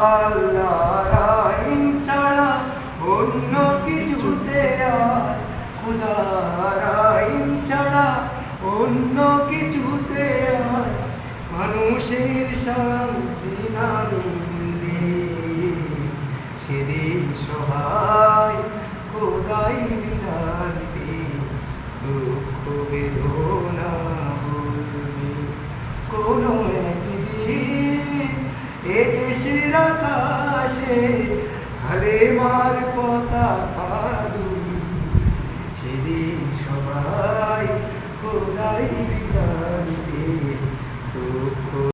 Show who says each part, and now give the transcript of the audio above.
Speaker 1: আল্লাহর আইন ছাড়া অন্য কিছুতে আর খোদার আইন ছাড়া অন্য কিছুতে আর মানুষের শান্তি না মিললে সেদিন সবাই খোদাই বিধান দুঃখ বেদনা বলবে কোনো একদিন এ দেশের আকাশে কালেমার পতাকা দুলবে সেদিন সবাই খোদাই বিদায় দিবে দুঃখ